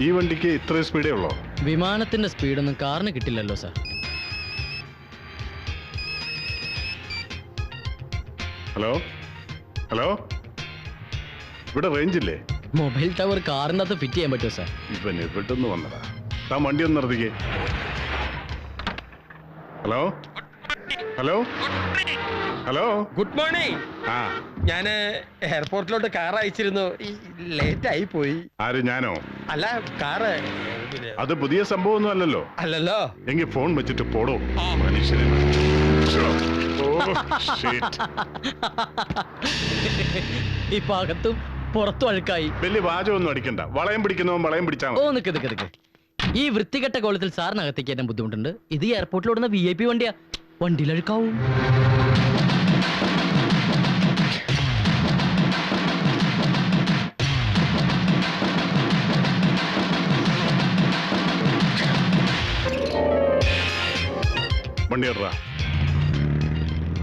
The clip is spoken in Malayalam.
ഈ വണ്ടിക്ക് ഇത്രയും സ്പീഡേ ഉള്ളോ? വിമാനത്തിന്റെ സ്പീഡൊന്നും കാറിന് കിട്ടില്ലല്ലോ സാർ. ഹലോ ഹലോ, ഇവിടെ റേഞ്ച് ഇല്ലേ? മൊബൈൽ ടവർ കാറിൻ്റെ അകത്ത് ഫിറ്റ് ചെയ്യാൻ പറ്റുമോ സാർ? ഇവൻ എവിടുന്ന് വന്നടാ? താൻ വണ്ടി ഒന്ന് നിർത്തിക്കേ. Hello hello hello, good morning. ആ ഞാൻ എയർപോർട്ടിലോട്ട് കാർ അയച്ചിരുന്നു, ലേറ്റ് ആയി പോയി. ആര്, ഞാനോ? അല്ല, കാറ് അത് പുതിയ സംഭവമൊന്നും അല്ലല്ലോ. അല്ലല്ലോ. എങ്കിൽ ഫോൺ വെച്ചിട്ട് പോടോ മനുഷ്യനെ. ഓ, shit. ഇപ്പൊ അകത്തും പുറത്തും അഴുക്കായി. വലിയ വാചകമൊന്നും അടിക്കണ്ട. വളയം പിടിക്കുന്നവൻ വളയം പിടിച്ചാ ഓ, നിക്ക്. ഈ വൃത്തികെട്ട കോളത്തിൽ സാറിന് അകത്തേക്ക് കയറ്റാൻ ബുദ്ധിമുട്ടുണ്ട്. ഇത് എയർപോർട്ടിൽ ഓടുന്ന VIP വണ്ടിയാ, വണ്ടിയിൽ അഴുക്കാവും. വണ്ടി ഇടറാ.